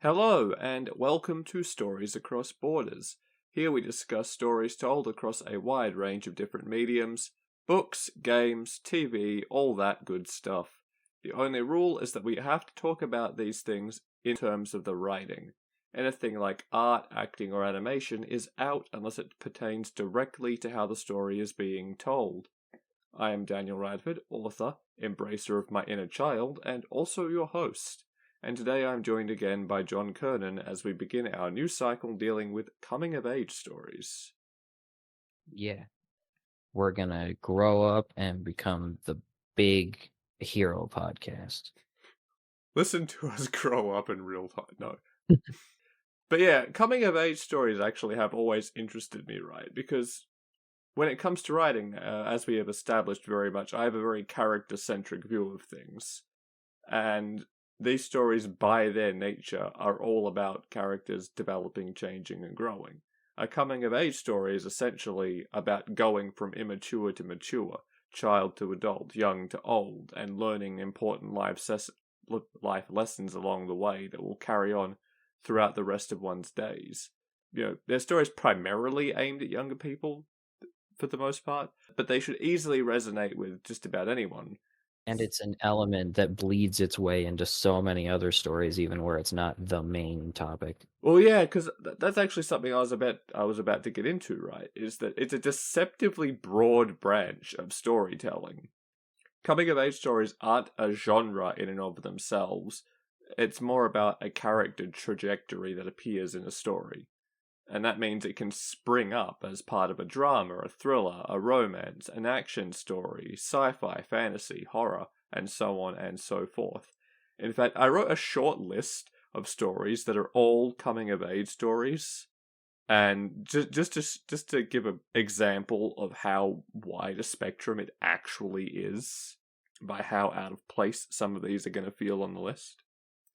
Hello, and welcome to Stories Across Borders. Here we discuss stories told across a wide range of different mediums, books, games, TV, all that good stuff. The only rule is that we have to talk about these things in terms of the writing. Anything like art, acting, or animation is out unless it pertains directly to how the story is being told. I am Daniel Radford, author, embracer of my inner child, and also your host. And today I'm joined again by John Kernan as we begin our new cycle dealing with coming-of-age stories. Yeah. We're gonna grow up and become the big hero podcast. Listen to us grow up in real time. No. But yeah, coming-of-age stories actually have always interested me, right? Because when it comes to writing, as we have established very much, I have a very character-centric view of things. And these stories, by their nature, are all about characters developing, changing, and growing. A coming-of-age story is essentially about going from immature to mature, child to adult, young to old, and learning important life lessons along the way that will carry on throughout the rest of one's days. Their stories primarily aimed at younger people, for the most part, but they should easily resonate with just about anyone. And it's an element that bleeds its way into so many other stories, even where it's not the main topic. Well, yeah, because that's actually something I was about to get into. Right, is that it's a deceptively broad branch of storytelling. Coming of age stories aren't a genre in and of themselves. It's more about a character trajectory that appears in a story. And that means it can spring up as part of a drama, a thriller, a romance, an action story, sci-fi, fantasy, horror, and so on and so forth. In fact, I wrote a short list of stories that are all coming-of-age stories, and just to give an example of how wide a spectrum it actually is, by how out of place some of these are going to feel on the list.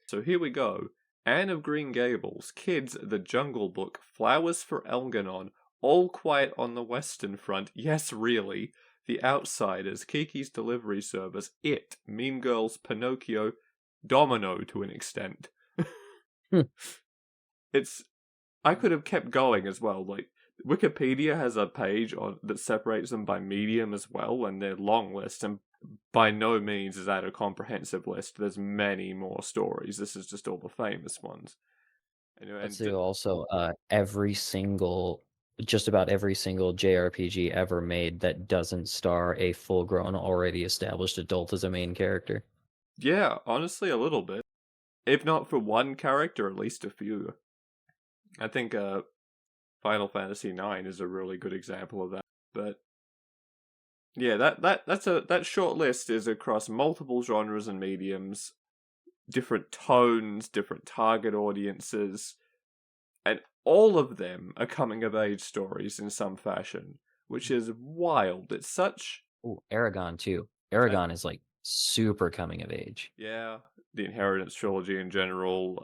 So here we go. Anne of Green Gables, Kids, The Jungle Book, Flowers for Algernon, All Quiet on the Western Front, Yes Really, The Outsiders, Kiki's Delivery Service, It, Mean Girls, Pinocchio, Domino to an extent. I could have kept going as well. Like, Wikipedia has a page that separates them by medium as well, and they're long lists, and by no means is that a comprehensive list. There's many more stories. This is just all the famous ones. Let's do also just about every single JRPG ever made that doesn't star a full-grown, already established adult as a main character. Yeah, honestly, a little bit. If not for one character, at least a few. I think Final Fantasy IX is a really good example of that. But yeah, that short list is across multiple genres and mediums, different tones, different target audiences, and all of them are coming of age stories in some fashion, which is wild. It's such Ooh, Aragon too. Aragon is like super coming of age. yeah, the Inheritance trilogy in general,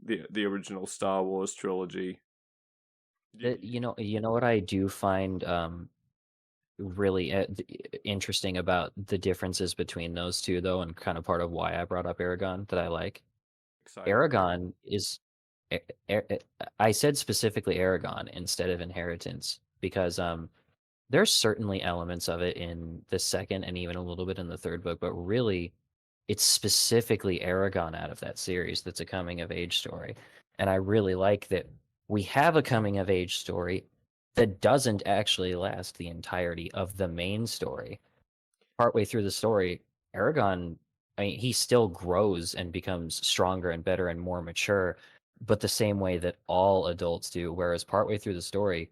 the original Star Wars trilogy. You know what I do find really interesting about the differences between those two, though, and kind of part of why I brought up Aragon that I like. Exciting. Aragon is, A- A- I said specifically Aragon instead of Inheritance because there's certainly elements of it in the second and even a little bit in the third book, but really it's specifically Aragon out of that series that's a coming of age story. And I really like that we have a coming of age story that doesn't actually last the entirety of the main story. Partway through the story, Aragon, I mean, he still grows and becomes stronger and better and more mature, but the same way that all adults do. Whereas partway through the story,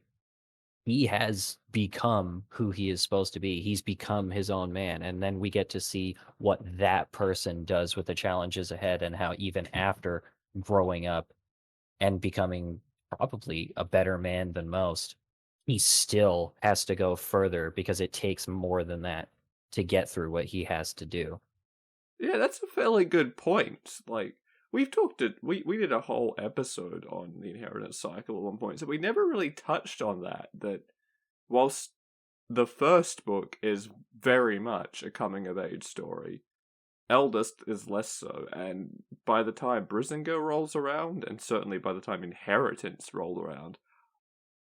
he has become who he is supposed to be. He's become his own man. And then we get to see what that person does with the challenges ahead and how even after growing up and becoming probably a better man than most, he still has to go further because it takes more than that to get through what he has to do. Yeah, that's a fairly good point. Like, we did a whole episode on the inheritance cycle at one point, so we never really touched on that. That whilst the first book is very much a coming of age story, Eldest is less so, and by the time Brisinga rolls around, and certainly by the time Inheritance rolled around,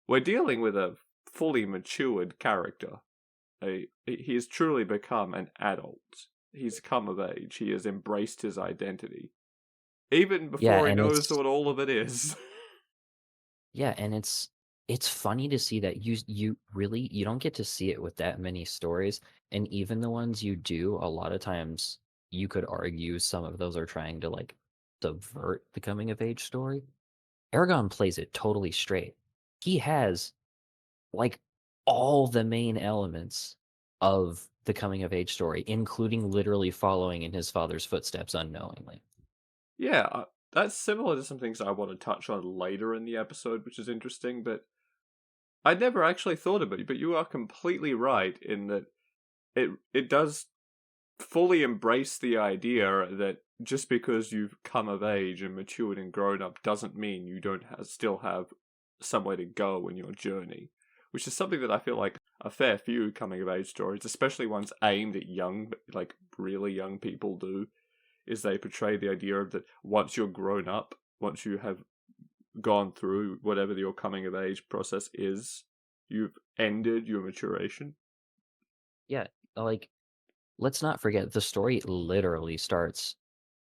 we're dealing with a fully matured character. He has truly become an adult. He's come of age. He has embraced his identity. Even Yeah, before he and knows it's what all of it is. yeah, and it's funny to see that you really you don't get to see it with that many stories, and even the ones you do, a lot of times you could argue some of those are trying to like subvert the coming of age story. Aragon plays it totally straight. He has like all the main elements of the coming of age story, including literally following in his father's footsteps unknowingly. Yeah, that's similar to some things I want to touch on later in the episode, which is interesting, but I never actually thought about it, but you are completely right in that it does fully embrace the idea that just because you've come of age and matured and grown up doesn't mean you don't still have somewhere to go in your journey, which is something that I feel like a fair few coming of age stories, especially ones aimed at young, like really young people, do, is they portray the idea of that once you're grown up, once you have gone through whatever your coming of age process is, you've ended your maturation. Yeah, like let's not forget the story literally starts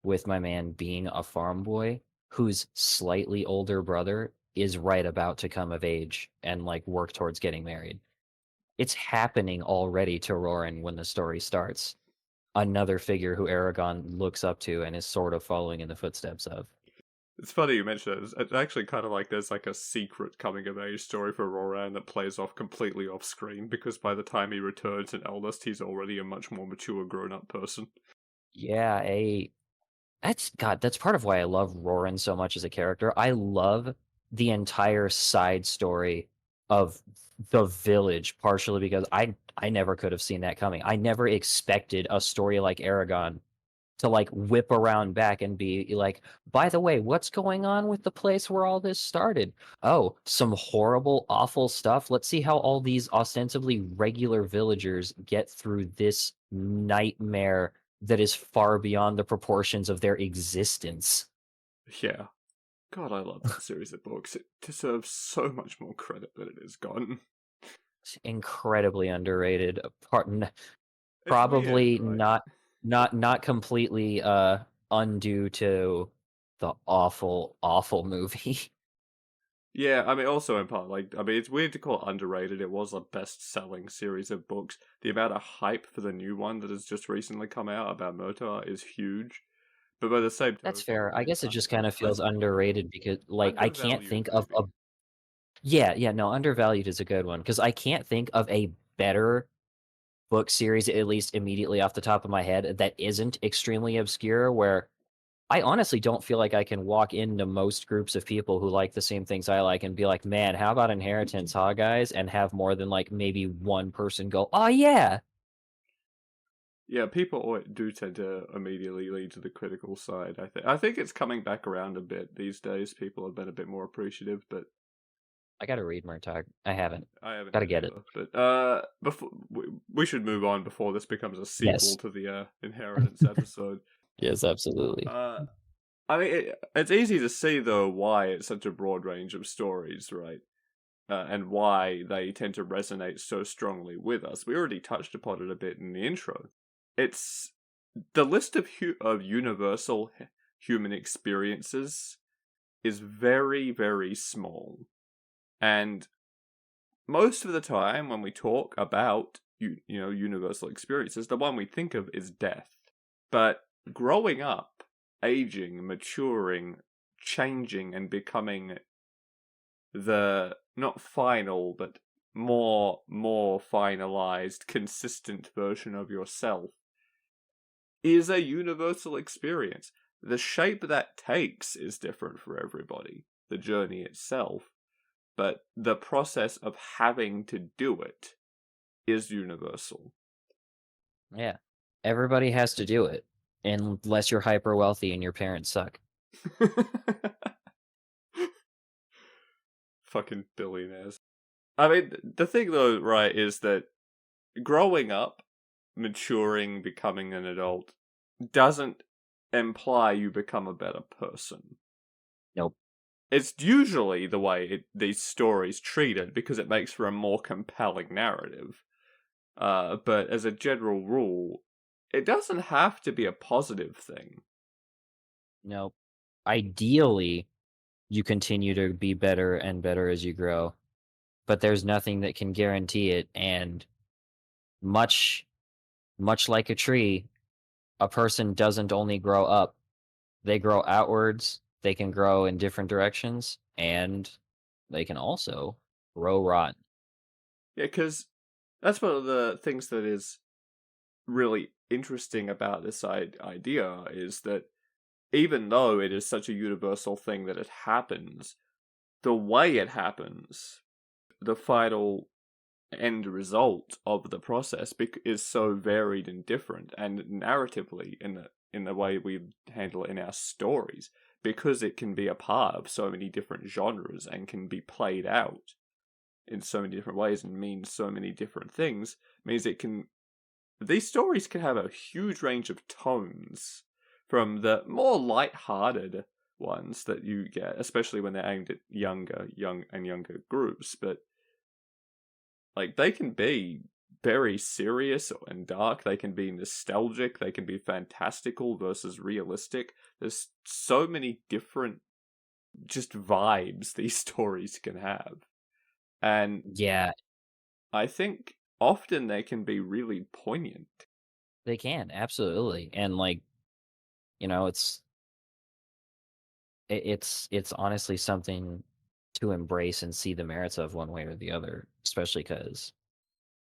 with my man being a farm boy whose slightly older brother is right about to come of age and like work towards getting married. It's happening already to Roran when the story starts. Another figure who Aragon looks up to and is sort of following in the footsteps of. It's funny you mention it. It's actually kind of like there's like a secret coming of age story for Roran that plays off completely off screen because by the time he returns in Eldest, he's already a much more mature, grown up person. Yeah, that's God, that's part of why I love Roran so much as a character. I love the entire side story of the village, partially because I never could have seen that coming. I never expected a story like Aragon to like whip around back and be like, by the way, what's going on with the place where all this started? Oh, some horrible, awful stuff. Let's see how all these ostensibly regular villagers get through this nightmare that is far beyond the proportions of their existence. Yeah. God, I love that series of books. It deserves so much more credit than it has gotten. It's incredibly underrated. It's weird, Probably right? not completely undue to the awful movie. Yeah, I mean, also in part, like, I mean, it's weird to call it underrated. It was a best-selling series of books. The amount of hype for the new one that has just recently come out about Motar is huge. But by the same That's token, fair. I guess it just kind of feels let's underrated because, like, I can't undervalued think of a maybe. yeah, no, undervalued is a good one because I can't think of a better book series, at least immediately off the top of my head, that isn't extremely obscure. Where I honestly don't feel like I can walk into most groups of people who like the same things I like and be like, "Man, how about Inheritance, huh, guys?" And have more than like maybe one person go, "Oh yeah." Yeah, people do tend to immediately lead to the critical side. I think it's coming back around a bit these days. People have been a bit more appreciative, but I gotta read Murtagh. I haven't. I haven't Gotta yet get it. either. But before we should move on before this becomes a sequel Yes. to the Inheritance episode. Yes, absolutely. Uh, I mean, it's easy to see though why it's such a broad range of stories, right? And why they tend to resonate so strongly with us. We already touched upon it a bit in the intro. It's the list of universal human experiences is very, very small, and most of the time when we talk about universal experiences, the one we think of is death. But growing up, aging, maturing, changing, and becoming the not final but more finalized, consistent version of yourself is a universal experience. The shape that takes is different for everybody, the journey itself, but the process of having to do it is universal. Yeah. Everybody has to do it, unless you're hyper wealthy and your parents suck. Fucking billionaires. I mean, the thing though, right, is that growing up, maturing, becoming an adult, doesn't imply you become a better person. Nope. It's usually the way these stories treat it because it makes for a more compelling narrative. But as a general rule, it doesn't have to be a positive thing. Nope. Ideally, you continue to be better and better as you grow, but there's nothing that can guarantee it. And much, much like a tree, a person doesn't only grow up, they grow outwards, they can grow in different directions, and they can also grow rotten. Yeah, because that's one of the things that is really interesting about this idea is that even though it is such a universal thing that it happens, the way it happens, the final end result of the process is so varied and different, and narratively in the way we handle it in our stories, because it can be a part of so many different genres and can be played out in so many different ways and means so many different things, means these stories can have a huge range of tones, from the more light-hearted ones that you get, especially when they're aimed at younger groups, but like they can be very serious and dark, they can be nostalgic, they can be fantastical versus realistic. There's so many different just vibes these stories can have. And Yeah, I think often they can be really poignant. they can, absolutely. And like, you know, it's honestly something to embrace and see the merits of one way or the other, especially because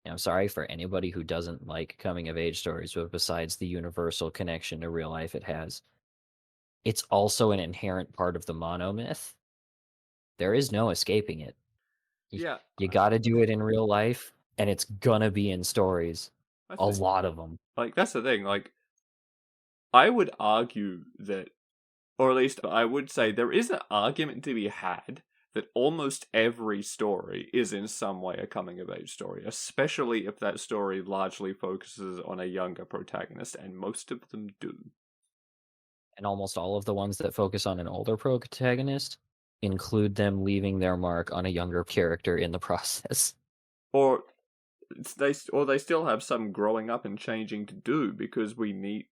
I'm sorry for anybody who doesn't like coming of age stories, but besides the universal connection to real life it has, it's also an inherent part of the monomyth. There is no escaping it. Y- Yeah, You got to do it in real life, and it's gonna be in stories. that's A the thing. lot of them. Like that's the thing. Like I would argue that, or at least I would say, there is an argument to be had that almost every story is in some way a coming of age story, especially if that story largely focuses on a younger protagonist, and most of them do. And almost all of the ones that focus on an older protagonist include them leaving their mark on a younger character in the process. Or they still have some growing up and changing to do, because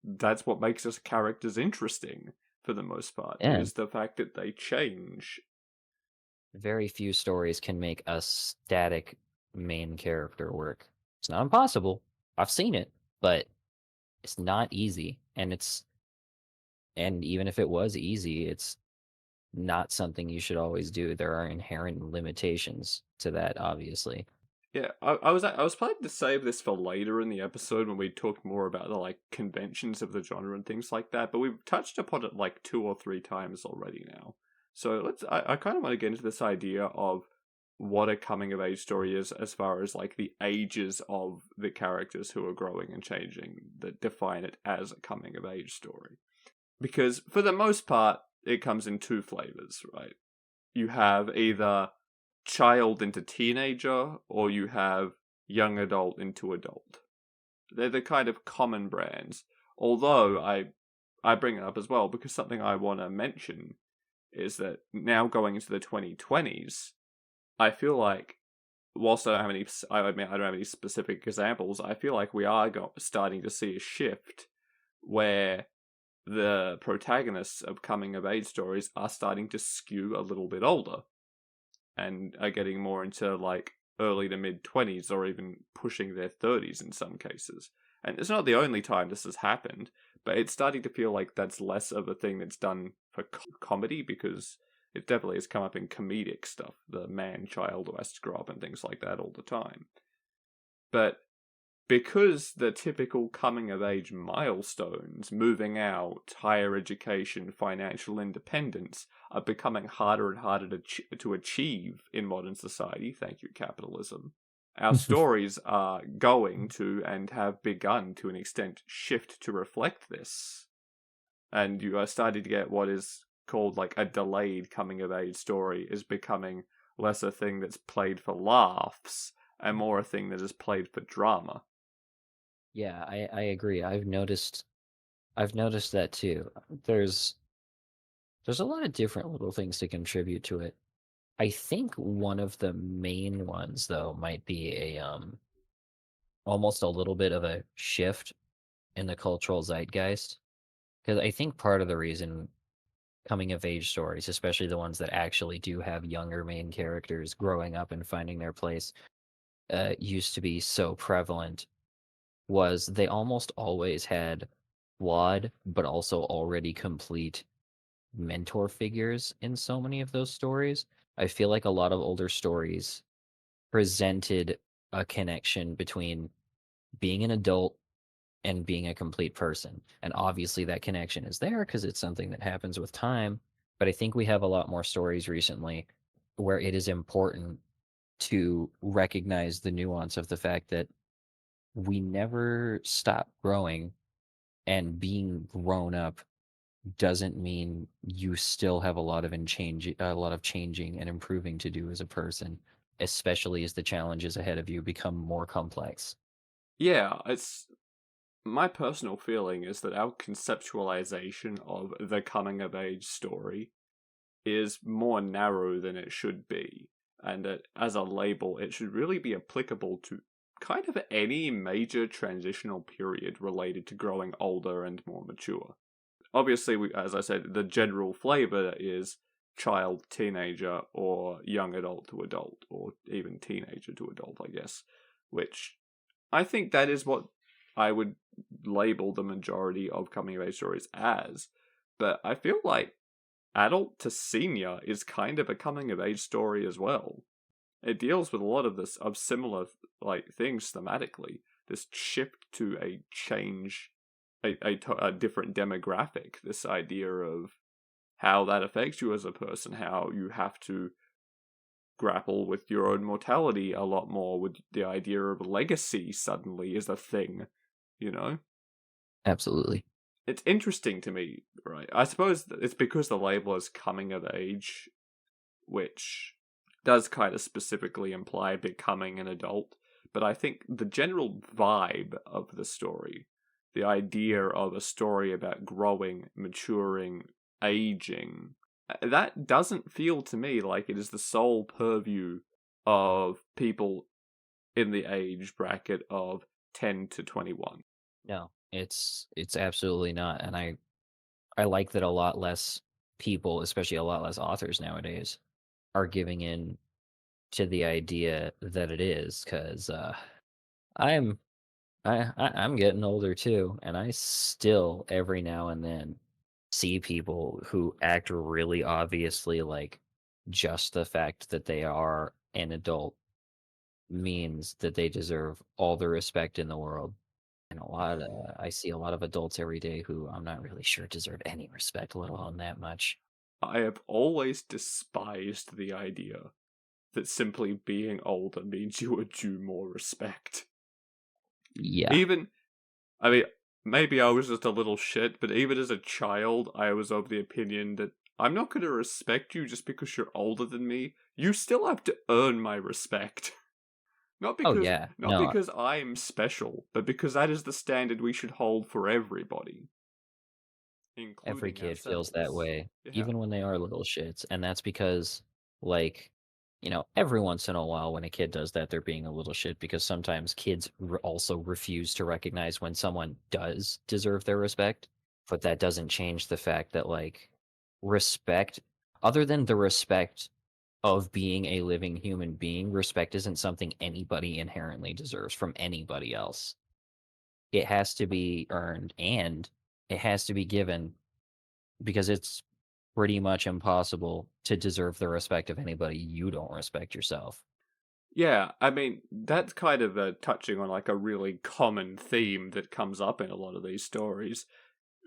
that's what makes us characters interesting for the most part, Yeah, is the fact that they change. very few stories can make a static main character work. It's not impossible. I've seen it, but it's not easy. And even if it was easy, it's not something you should always do. There are inherent limitations to that, obviously. Yeah, I was planning to save this for later in the episode when we talk more about the like conventions of the genre and things like that, but we've touched upon it like 2 or 3 times already now. So I kind of want to get into this idea of what a coming of age story is, as far as like the ages of the characters who are growing and changing that define it as a coming of age story. Because for the most part, it comes in two flavors, right? You have either child into teenager, or you have young adult into adult. They're the kind of common brands. Although I bring it up as well because something I want to mention is that now going into the 2020s, I feel like, whilst I don't have any, I admit I don't have any specific examples, I feel like we are starting to see a shift where the protagonists of coming of age stories are starting to skew a little bit older and are getting more into like early to mid 20s, or even pushing their 30s in some cases. And it's not the only time this has happened, but it's starting to feel like that's less of a thing that's done for comedy, because it definitely has come up in comedic stuff, the man child who has to grow up and things like that all the time. But because the typical coming of age milestones, moving out, higher education, financial independence, are becoming harder and harder to achieve in modern society, thank you, capitalism, our stories are going to and have begun to an extent shift to reflect this. And you are starting to get what is called like a delayed coming of age story is becoming less a thing that's played for laughs and more a thing that is played for drama. Yeah, I agree. I've noticed I've noticed that too. There's there's a lot of different little things to contribute to it. I think one of the main ones though might be a almost a little bit of a shift in the cultural zeitgeist. Because I think part of the reason coming of age stories, especially the ones that actually do have younger main characters growing up and finding their place, used to be so prevalent, was they almost always had flawed but also already complete mentor figures in so many of those stories. I feel like a lot of older stories presented a connection between being an adult and being a complete person. And obviously that connection is there because it's something that happens with time. But I think we have a lot more stories recently where it is important to recognize the nuance of the fact that we never stop growing, and being grown up doesn't mean you still have a lot of changing and improving to do as a person, especially as the challenges ahead of you become more complex. Yeah, it's my personal feeling is that our conceptualization of the coming of age story is more narrow than it should be, and that as a label, it should really be applicable to kind of any major transitional period related to growing older and more mature. Obviously, as I said, the general flavor is child, teenager, or young adult to adult, or even teenager to adult, I guess, which I think that is what I would label the majority of coming of age stories as. But I feel like adult to senior is kind of a coming of age story as well. It deals with a lot of this of similar like things thematically. This shift to a change, a different demographic. This idea of how that affects you as a person, how you have to grapple with your own mortality a lot more. With the idea of legacy suddenly is a thing, you know. Absolutely. It's interesting to me, right? I suppose it's because the label is coming of age, which does kind of specifically imply becoming an adult. But I think the general vibe of the story, the idea of a story about growing, maturing, aging, that doesn't feel to me like it is the sole purview of people in the age bracket of 10 to 21. No, it's absolutely not. And I like that a lot less people, especially a lot less authors nowadays, are giving in to the idea that it is, because I'm I'm getting older too, and I still every now and then see people who act really obviously like just the fact that they are an adult means that they deserve all the respect in the world. And I see a lot of adults every day who I'm not really sure deserve any respect, let alone that much. I have always despised the idea that simply being older means you are due more respect. Yeah. Even, I mean, maybe I was just a little shit, but even as a child, I was of the opinion that I'm not going to respect you just because you're older than me. You still have to earn my respect. Not Oh because yeah. not No, because I'm special, but because that is the standard we should hold for everybody, every including kid feels that ourselves. way, Yeah. even when they are little shits. And that's because, like, every once in a while when a kid does that, they're being a little shit because sometimes kids also refuse to recognize when someone does deserve their respect. But that doesn't change the fact that, like, respect, other than the respect of being a living human being, respect isn't something anybody inherently deserves from anybody else. It has to be earned and it has to be given, because it's pretty much impossible to deserve the respect of anybody you don't respect yourself. Yeah, I mean, that's kind of touching on like a really common theme that comes up in a lot of these stories.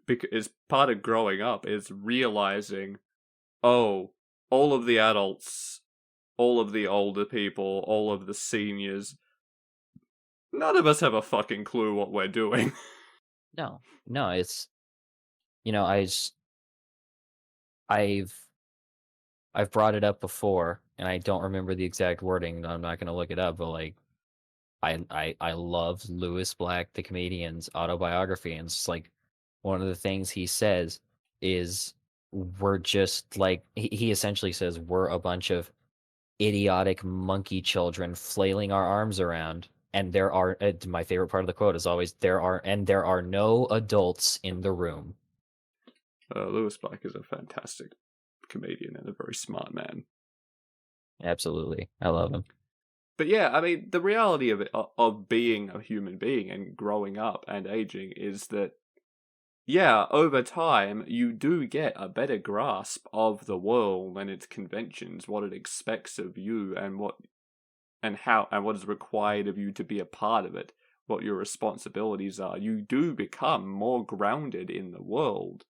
Because part of growing up is realizing, oh, all of the adults, all of the older people, all of the seniors, none of us have a fucking clue what we're doing. No, no, it's you know, I s- I've I've brought it up before, and I don't remember the exact wording. I'm not gonna look it up, but like I love Lewis Black, the comedian's autobiography, and it's like one of the things he says is we're just like he essentially says we're a bunch of idiotic monkey children flailing our arms around, and there are my favorite part of the quote is always there are no adults in the room. Lewis Black is a fantastic comedian and a very smart man. Absolutely, I love him. But yeah, I mean, the reality of it, of being a human being and growing up and aging is that, yeah, over time, you do get a better grasp of the world and its conventions, what it expects of you, and what is required of you to be a part of it, what your responsibilities are. You do become more grounded in the world.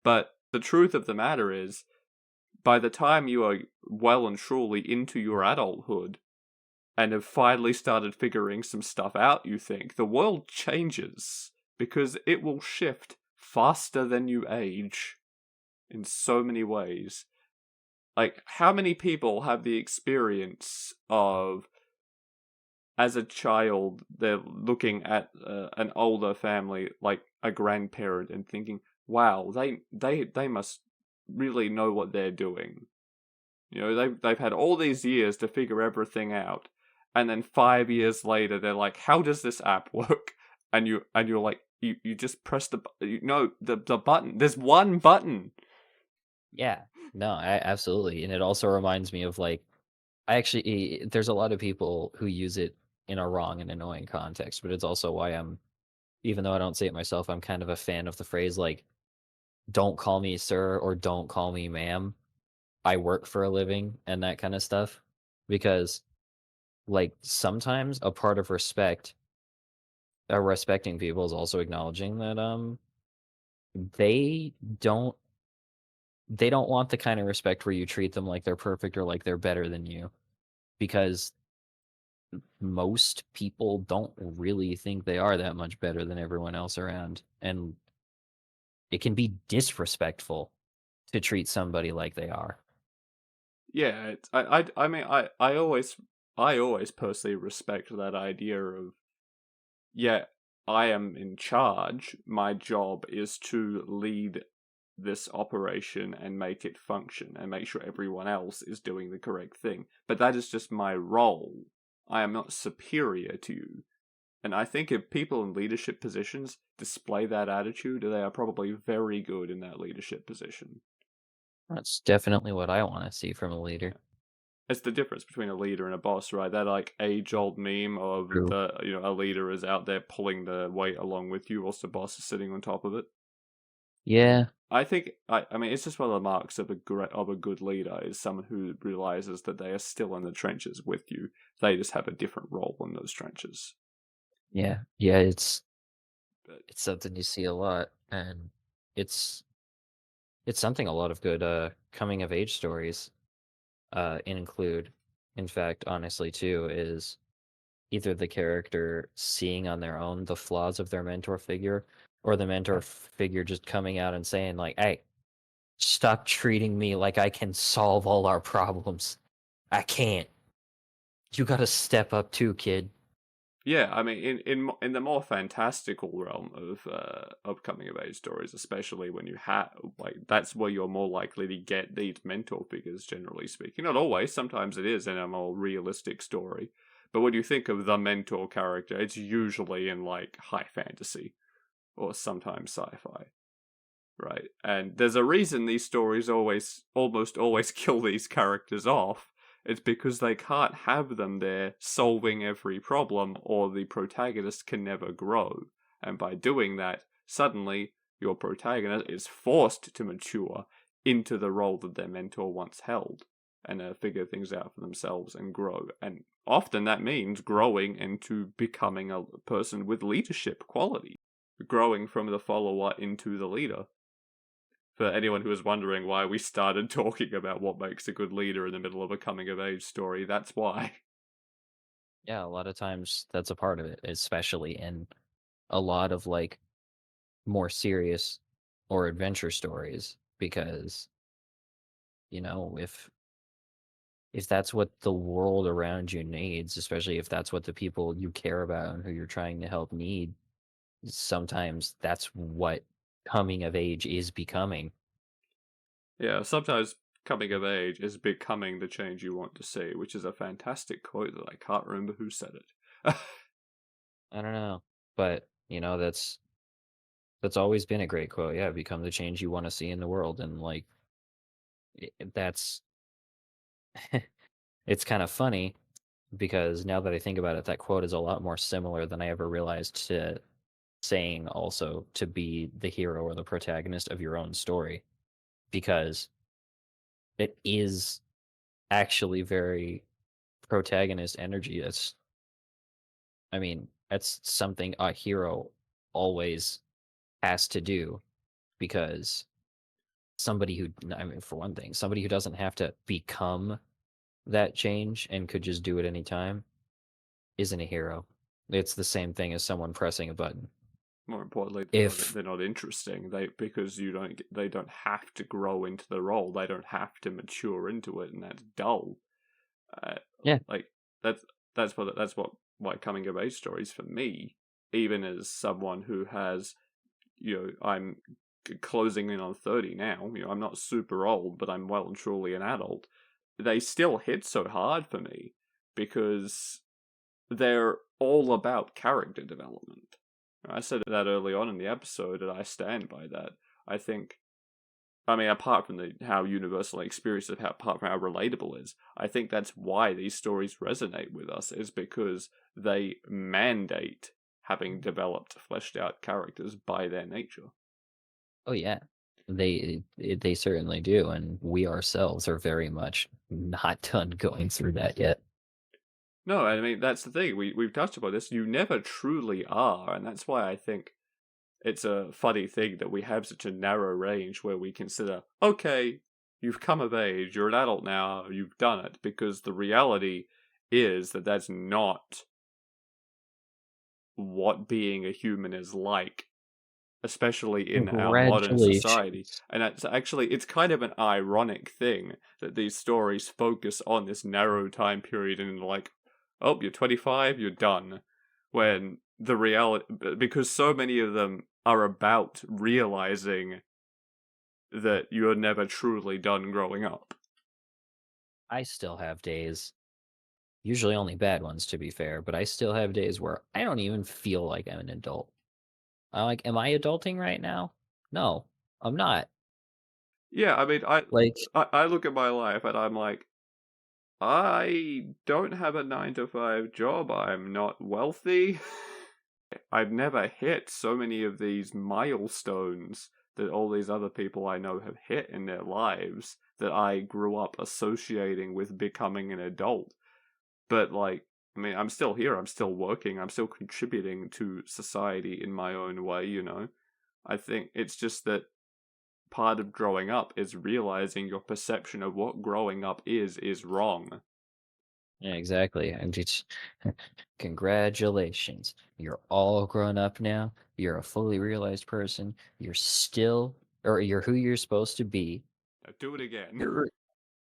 But the truth of the matter is, by the time you are well and truly into your adulthood, and have finally started figuring some stuff out, you think, the world changes because it will shift faster than you age in so many ways. Like, how many people have the experience of, as a child, they're looking at an older family, like a grandparent, and thinking, wow, they must really know what they're doing. You know, they've had all these years to figure everything out. And then 5 years later, they're like, "How does this app work?" And you're like, "You just press the button. There's one button." Yeah, no, absolutely, and it also reminds me of like I actually there's a lot of people who use it in a wrong and annoying context, but it's also why even though I don't say it myself, I'm kind of a fan of the phrase like "Don't call me sir" or "Don't call me ma'am." I work for a living and that kind of stuff because like sometimes a part of respecting people is also acknowledging that they don't they don't want the kind of respect where you treat them like they're perfect or like they're better than you because most people don't really think they are that much better than everyone else around, and it can be disrespectful to treat somebody like they are. Yeah, I mean, I always personally respect that idea of, yeah, I am in charge. My job is to lead this operation and make it function and make sure everyone else is doing the correct thing. But that is just my role. I am not superior to you. And I think if people in leadership positions display that attitude, they are probably very good in that leadership position. That's definitely what I want to see from a leader. It's the difference between a leader and a boss, right? That like age-old meme of True. a leader is out there pulling the weight along with you, whilst the boss is sitting on top of it. Yeah, I mean, it's just one of the marks of a good leader is someone who realizes that they are still in the trenches with you. They just have a different role in those trenches. yeah. But It's something you see a lot, and it's it's something a lot of good coming of age stories include. In fact, honestly, too, is either the character seeing on their own the flaws of their mentor figure, or the mentor figure just coming out and saying like, "Hey, stop treating me like I can solve all our problems. I can't. You got to step up too, kid." yeah, I mean, in the more fantastical realm of coming of age stories, especially when you have like that's where you're more likely to get these mentor figures. Generally speaking, not always. Sometimes it is in a more realistic story. But when you think of the mentor character, it's usually in like high fantasy or sometimes sci-fi, right? And there's a reason these stories almost always kill these characters off. It's because they can't have them there solving every problem, or the protagonist can never grow. And by doing that, suddenly your protagonist is forced to mature into the role that their mentor once held and figure things out for themselves and grow. And often that means growing into becoming a person with leadership quality, growing from the follower into the leader. For anyone who is wondering why we started talking about what makes a good leader in the middle of a coming of age story, that's why. Yeah, a lot of times that's a part of it, especially in a lot of like more serious or adventure stories because if that's what the world around you needs, especially if that's what the people you care about and who you're trying to help need, sometimes that's what coming of age is becoming. Yeah, sometimes coming of age is becoming the change you want to see, which is a fantastic quote that I can't remember who said it. I don't know, but that's always been a great quote. Yeah, become the change you want to see in the world, and like that's it's kind of funny because now that I think about it, that quote is a lot more similar than I ever realized to saying also to be the hero or the protagonist of your own story, because it is actually very protagonist energy. I mean, that's something a hero always has to do because somebody who, I mean, for one thing, somebody who doesn't have to become that change and could just do it anytime isn't a hero. It's the same thing as someone pressing a button. More importantly, If they're not interesting. Because they don't have to grow into the role. They don't have to mature into it, and that's dull. Uh, Yeah, like that's that's what why coming of age stories for me, even as someone who has, I'm closing in on 30 now. I'm not super old, but I'm well and truly an adult. They still hit so hard for me because they're all about character development. I said that early on in the episode, and I stand by that. I think, I mean, apart from how universal experience of apart from how relatable is, I think that's why these stories resonate with us, is because they mandate having developed, fleshed out characters by their nature. oh yeah, they certainly do, and we ourselves are very much not done going through that yet. No, I mean that's the thing. We've touched about this. You never truly are, and that's why I think it's a funny thing that we have such a narrow range where we consider, okay, you've come of age, you're an adult now, you've done it, because the reality is that that's not what being a human is like, especially in our modern society. Congratulations. And it's kind of an ironic thing that these stories focus on this narrow time period and like, oh, you're 25, you're done. When the reality, because so many of them are about realizing that you're never truly done growing up. I still have days, usually only bad ones to be fair, but I still have days where I don't even feel like I'm an adult. I'm like, am I adulting right now? No, I'm not. Yeah, I mean, Like, I look at my life and I'm like, I don't have a 9 to 5 job. I'm not wealthy. I've never hit so many of these milestones that all these other people I know have hit in their lives that I grew up associating with becoming an adult. But, like, I mean, I'm still here, I'm still working, I'm still contributing to society in my own way. I think it's just that part of growing up is realizing your perception of what growing up is wrong. yeah, exactly. And just congratulations. You're all grown up now. You're a fully realized person. You're still, or you're who you're supposed to be. Now do it again. Your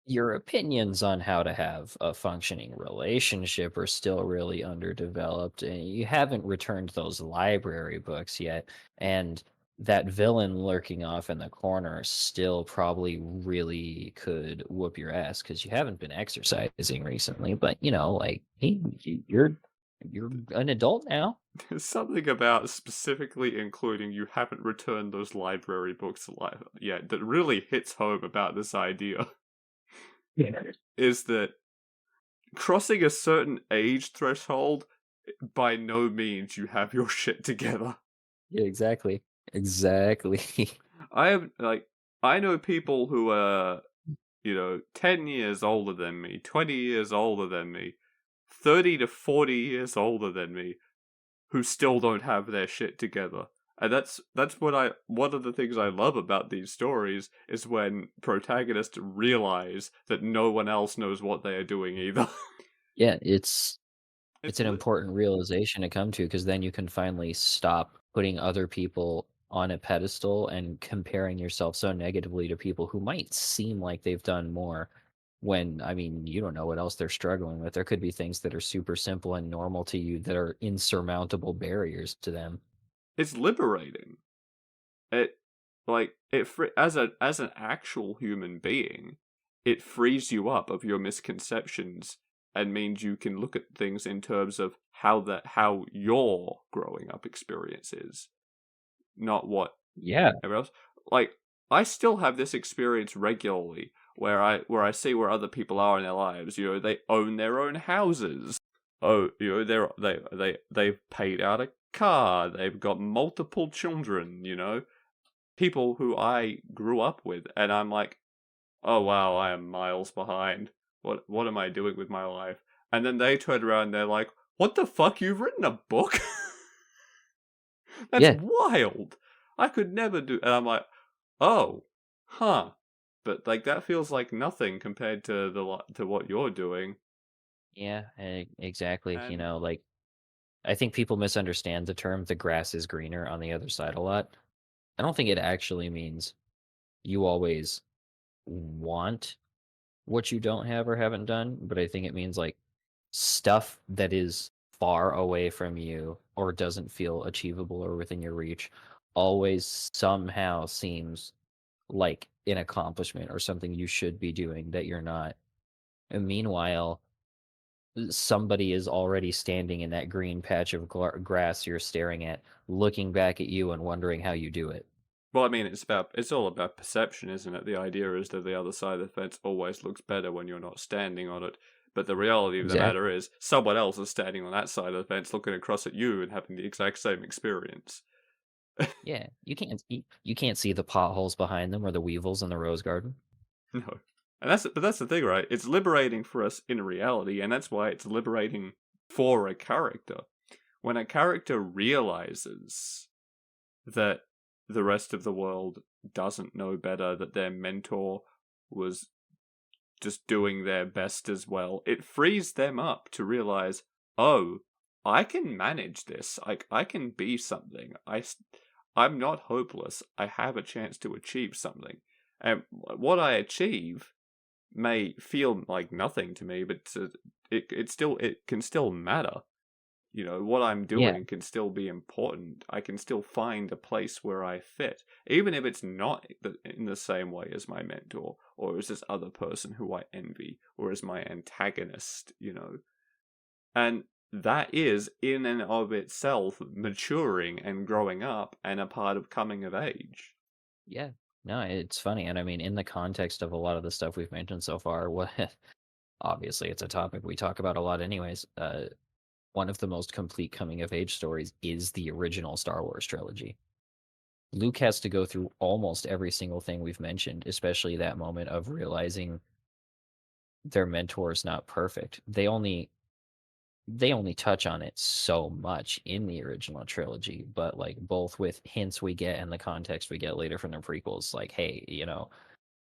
your opinions on how to have a functioning relationship are still really underdeveloped, and you haven't returned those library books yet. And that villain lurking off in the corner still probably really could whoop your ass because you haven't been exercising recently. But like, hey, you're an adult now. There's something about specifically including you haven't returned those library books yet that really hits home about this idea. Yeah. Is that crossing a certain age threshold, by no means you have your shit together. Yeah, exactly. Exactly. I have, like, I know people who are, 10 years older than me, 20 years older than me, 30 to 40 years older than me, who still don't have their shit together. And that's one of the things I love about these stories is when protagonists realize that no one else knows what they are doing either. Yeah, it's It's an lit. important realization to come to because then you can finally stop putting other people on a pedestal and comparing yourself so negatively to people who might seem like they've done more when, I mean, you don't know what else they're struggling with. There could be things that are super simple and normal to you that are insurmountable barriers to them. it's liberating. It as an actual human being, it frees you up of your misconceptions and means you can look at things in terms of how your growing up experience is, not what Yeah. everyone else. Like, I still have this experience regularly where I see where other people are in their lives. You know, they own their own houses. Oh, you know, they've paid out a car. They've got multiple children. You know, people who I grew up with, and I'm like, oh wow, I am miles behind. What am I doing with my life? And then they turn around and they're like, what the fuck? You've written a book? That's Yeah. wild. I could never do. And I'm like, oh, huh. But like that feels like nothing compared to to what you're doing. Yeah, exactly. And Like, I think people misunderstand the term "the grass is greener on the other side" a lot. I don't think it actually means you always want what you don't have or haven't done, but I think it means like stuff that is far away from you or doesn't feel achievable or within your reach always somehow seems like an accomplishment or something you should be doing that you're not. And meanwhile, somebody is already standing in that green patch of grass you're staring at, looking back at you and wondering how you do it. well, I mean, it's all about perception, isn't it? The idea is that the other side of the fence always looks better when you're not standing on it. But the reality of the Exactly. matter is, someone else is standing on that side of the fence, looking across at you and having the exact same experience. Yeah, you can't see the potholes behind them or the weevils in the rose garden. No. And that's the thing, right? It's liberating for us in reality, and that's why it's liberating for a character. When a character realizes that the rest of the world doesn't know better, that their mentor was just doing their best as well, it frees them up to realize, oh, I can manage this. I can be something. I'm not hopeless. I have a chance to achieve something. And what I achieve may feel like nothing to me, but it can still matter. You know, what I'm Yeah, doing can still be important. I can still find a place where I fit, even if it's not in the same way as my mentor, or as this other person who I envy, or as my antagonist, you know. And that is, in and of itself, maturing and growing up and a part of coming of age. yeah. No, it's funny, and I mean, in the context of a lot of the stuff we've mentioned so far, what obviously it's a topic we talk about a lot, anyways. One of the most complete coming of age stories is the original Star Wars trilogy. Luke has to go through almost every single thing we've mentioned, especially that moment of realizing their mentor is not perfect. They only touch on it so much in the original trilogy, but like both with hints we get and the context we get later from the prequels, like, hey,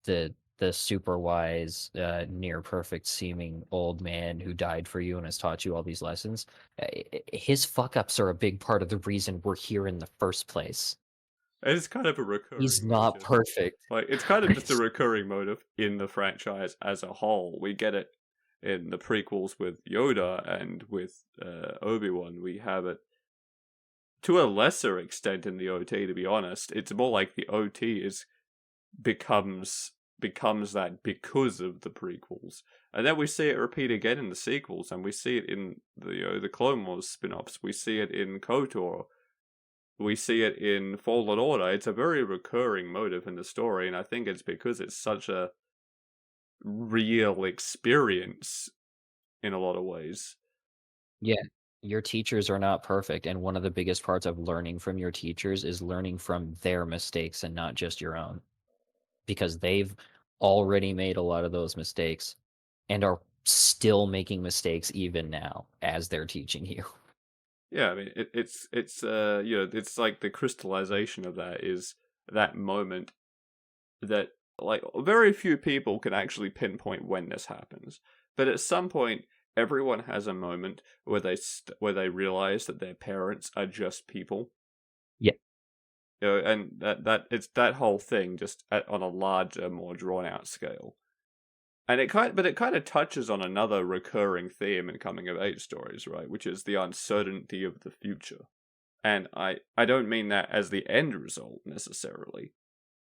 the super wise, near perfect seeming old man who died for you and has taught you all these lessons, his fuck ups are a big part of the reason we're here in the first place. It's kind of a He's recurring not motive. perfect. Like, it's kind of just a recurring motive in the franchise as a whole. We get it in the prequels with Yoda and with Obi-Wan. We have it to a lesser extent in the OT, to be honest. It's more like the OT becomes that because of the prequels. And then we see it repeat again in the sequels, and we see it in the Clone Wars spin-offs. We see it in KOTOR. We see it in Fallen Order. It's a very recurring motive in the story, and I think it's because it's such a real experience in a lot of ways. Yeah. Your teachers are not perfect, and one of the biggest parts of learning from your teachers is learning from their mistakes and not just your own, because they've already made a lot of those mistakes and are still making mistakes even now as they're teaching you. Yeah, I mean it's like the crystallization of that is that moment that like very few people can actually pinpoint when this happens, but at some point everyone has a moment where where they realize that their parents are just people. Yeah. You know, and that it's that whole thing just on a larger, more drawn out scale. And it kind of touches on another recurring theme in coming of age stories, right? Which is the uncertainty of the future. And I don't mean that as the end result necessarily,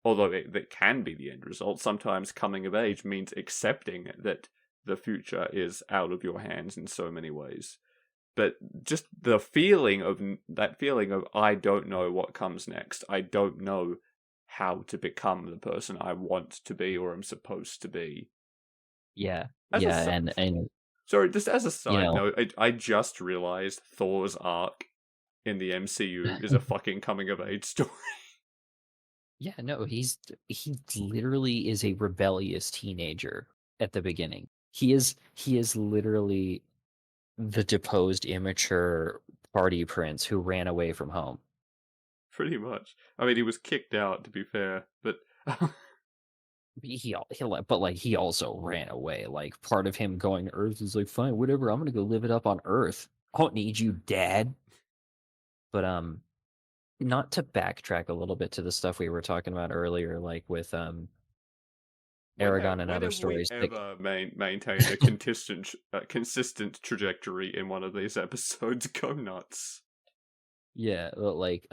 although that can be the end result. Sometimes coming of age means accepting that the future is out of your hands in so many ways. But just the feeling of that feeling of I don't know what comes next. I don't know how to become the person I want to be or am supposed to be. Yeah, As a yeah, and sorry, just as a you side know, note, I just realized Thor's arc in the MCU is a fucking coming of age story. yeah, no, he literally is a rebellious teenager at the beginning. He is literally the deposed immature party prince who ran away from home. Pretty much. I mean, he was kicked out, to be fair, but But like he also ran away. Like part of him going to Earth is like, fine, whatever. I'm gonna go live it up on Earth. I don't need you, Dad. But not to backtrack a little bit to the stuff we were talking about earlier, like with Aragon and when other have we stories. Like, ever maintained a consistent trajectory in one of these episodes? Go nuts. yeah, like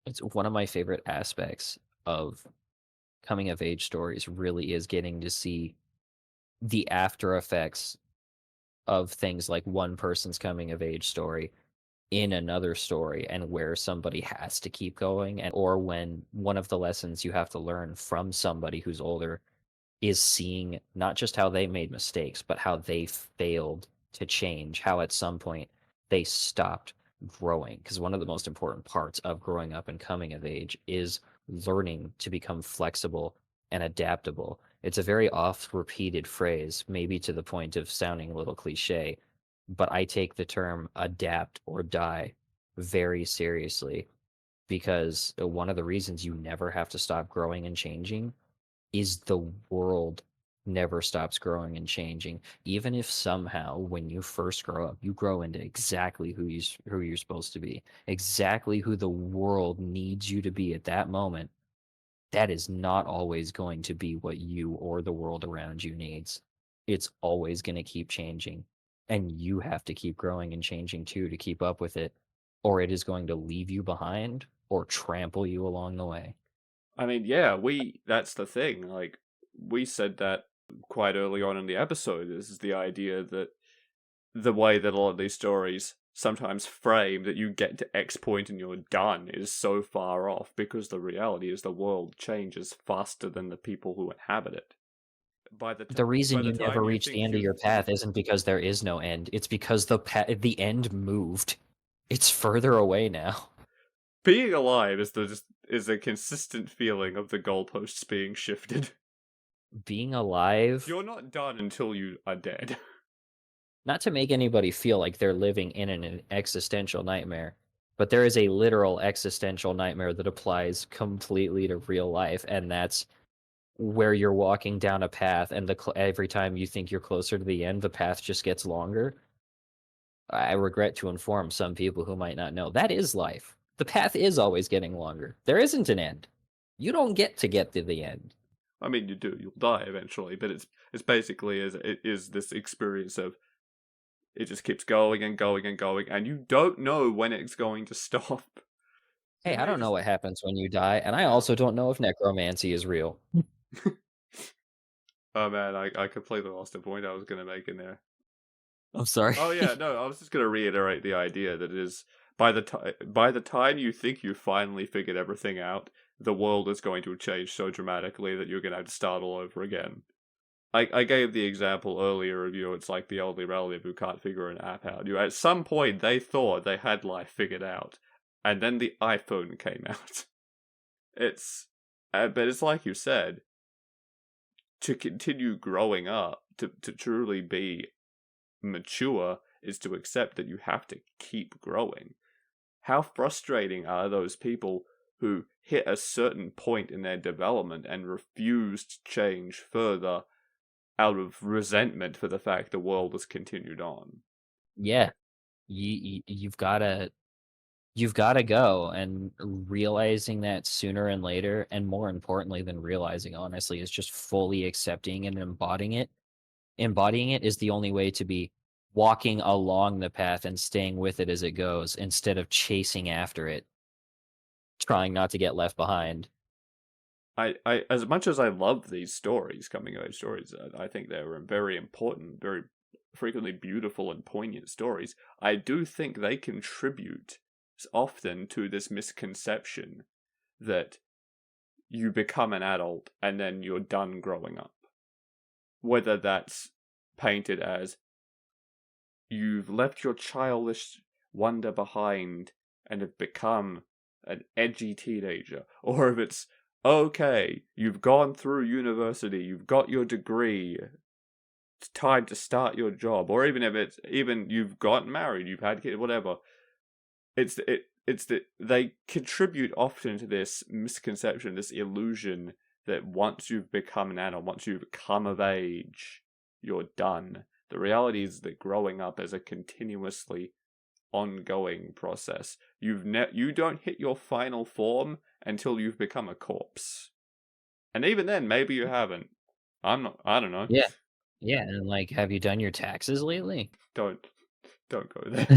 it's one of my favorite aspects of coming of age stories. Really is getting to see the after effects of things like one person's coming of age story in another story and where somebody has to keep going, and or when one of the lessons you have to learn from somebody who's older is seeing not just how they made mistakes but how they failed to change, how at some point they stopped growing, because one of the most important parts of growing up and coming of age is learning to become flexible and adaptable. It's a very oft repeated phrase, maybe to the point of sounding a little cliche, but I take the term adapt or die very seriously, because one of the reasons you never have to stop growing and changing is the world never stops growing and changing. Even if somehow when you first grow up, you grow into exactly who you're supposed to be, exactly who the world needs you to be at that moment, that is not always going to be what you or the world around you needs. It's always going to keep changing. And you have to keep growing and changing too to keep up with it, or it is going to leave you behind or trample you along the way. I mean, yeah, that's the thing. Like, we said that quite early on in the episode. This is the idea that the way that a lot of these stories sometimes frame that you get to X point and you're done is so far off, because the reality is the world changes faster than the people who inhabit it. The By reason the you never time you reach the think end of you've your path isn't because there is no end. It's because the end moved. It's further away now. being alive is a consistent feeling of the goalposts being shifted. Being alive, You're not done until you are dead. not to make anybody feel like they're living in an existential nightmare, but there is a literal existential nightmare that applies completely to real life, and that's where you're walking down a path and every time you think you're closer to the end, the path just gets longer. I regret to inform some people who might not know that is life. The path is always getting longer. There isn't an end. You don't get to the end. I mean, you do. You'll die eventually, but it's basically it is this experience of it just keeps going and going and going, and you don't know when it's going to stop. Hey, You I may don't know just what happens when you die, and I also don't know if necromancy is real. oh man, I completely lost the point I was going to make in there. I'm sorry. Oh yeah, no, I was just going to reiterate the idea that it is by the time you think you finally figured everything out, the world is going to change so dramatically that you're going to have to start all over again. I gave the example earlier of it's like the elderly relative who can't figure an app out. At some point they thought they had life figured out, and then the iPhone came out. It's but it's like you said, to continue growing up, to truly be mature, is to accept that you have to keep growing. How frustrating are those people who hit a certain point in their development and refuse to change further out of resentment for the fact the world has continued on? Yeah, you've gotta go, and realizing that sooner and later, and more importantly than realizing, honestly, is just fully accepting and embodying it. Embodying it is the only way to be walking along the path and staying with it as it goes instead of chasing after it, trying not to get left behind. I as much as I love these stories, coming of age stories, I think they're very important, very frequently beautiful and poignant stories. I do think they contribute often to this misconception that you become an adult and then you're done growing up. Whether that's painted as you've left your childish wonder behind and have become an edgy teenager, or if it's okay, you've gone through university, you've got your degree, it's time to start your job, or even if it's even you've gotten married, you've had kids, whatever. It's that they contribute often to this misconception, this illusion that once you've become an adult, once you've come of age, you're done. The reality is that growing up is a continuously ongoing process. You don't hit your final form until you've become a corpse. And even then, maybe you haven't. I don't know. Yeah. Yeah, and like, have you done your taxes lately? Don't go there.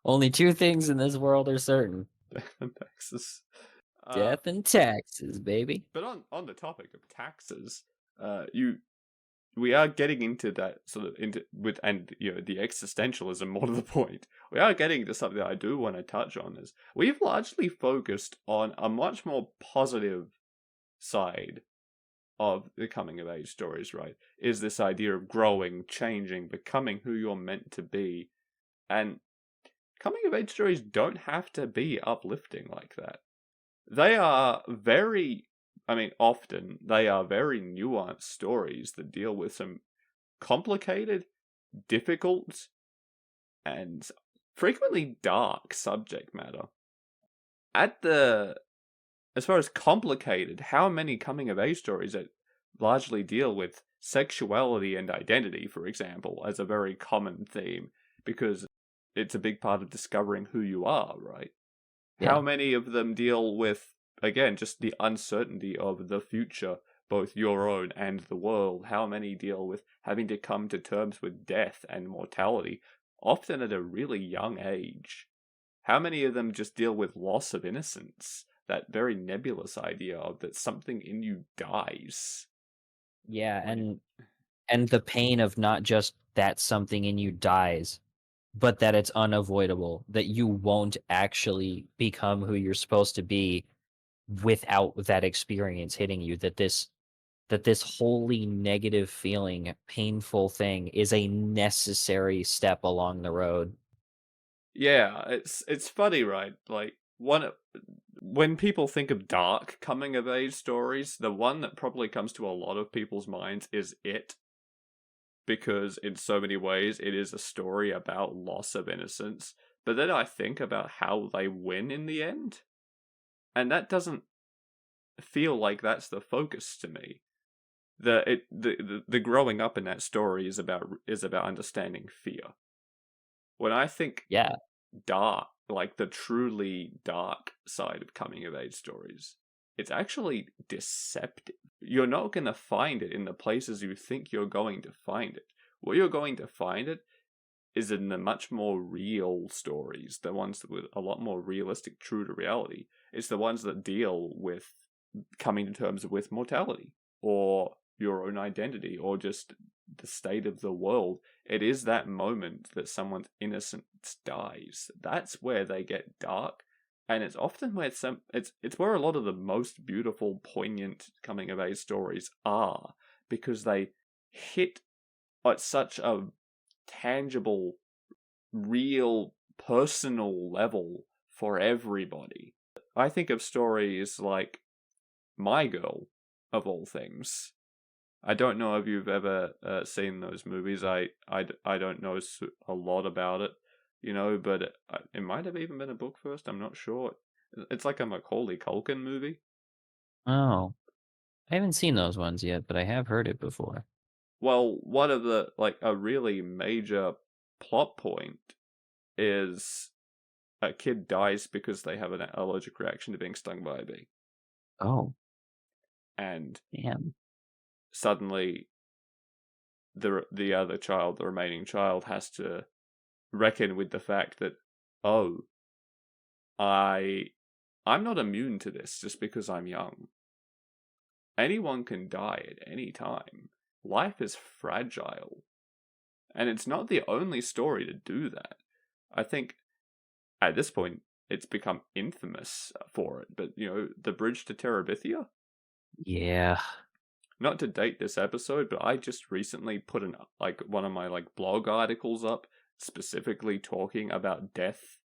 Only two things in this world are certain: Taxes. death and taxes, baby. But on the topic of taxes, we are getting into that sort of into with and the existentialism more to the point. We are getting to something that I do want to touch on is we've largely focused on a much more positive side of the coming of age stories, right? Is this idea of growing, changing, becoming who you're meant to be. And coming of age stories don't have to be uplifting like that. They are often they are very nuanced stories that deal with some complicated, difficult, and frequently dark subject matter. As far as complicated, how many coming of age stories that largely deal with sexuality and identity, for example, as a very common theme, because it's a big part of discovering who you are, right? Yeah. How many of them deal with, again, just the uncertainty of the future, both your own and the world? How many deal with having to come to terms with death and mortality, often at a really young age? How many of them just deal with loss of innocence? That very nebulous idea of that something in you dies. Yeah, When and the pain of not just that something in you dies, but that it's unavoidable, that you won't actually become who you're supposed to be without that experience hitting you, that this wholly negative feeling, painful thing is a necessary step along the road. Yeah, it's funny, right? Like when people think of dark coming of age stories, the one that probably comes to a lot of people's minds is It, because in so many ways it is a story about loss of innocence. But then I think about how they win in the end, and that doesn't feel like that's the focus to me. The growing up in that story is about understanding fear. When I think Yeah. dark, like the truly dark side of coming of age stories, it's actually deceptive. You're not going to find it in the places you think you're going to find it. Where you're going to find it is in the much more real stories, the ones with a lot more realistic, true to reality. It's the ones that deal with coming to terms with mortality or your own identity or just the state of the world. It is that moment that someone's innocence dies. That's where they get dark, and it's often where it's where a lot of the most beautiful, poignant coming of age stories are, because they hit at such a tangible, real, personal level for everybody. I think of stories like My Girl, of all things. I don't know if you've ever seen those movies. I don't know a lot about it, but it might have even been a book first. I'm not sure. It's like a Macaulay Culkin movie. Oh, I haven't seen those ones yet, but I have heard it before. Well, one of the, like, a really major plot point is a kid dies because they have an allergic reaction to being stung by a bee. Oh, And damn. suddenly the other child, the remaining child, has to reckon with the fact that, oh, I I'm not immune to this just because I'm young. Anyone can die at any time. Life is fragile. And it's not the only story to do that. I think at this point it's become infamous for it, but The Bridge to Terabithia? Yeah. Not to date this episode, but I just recently put one of my blog articles up specifically talking about death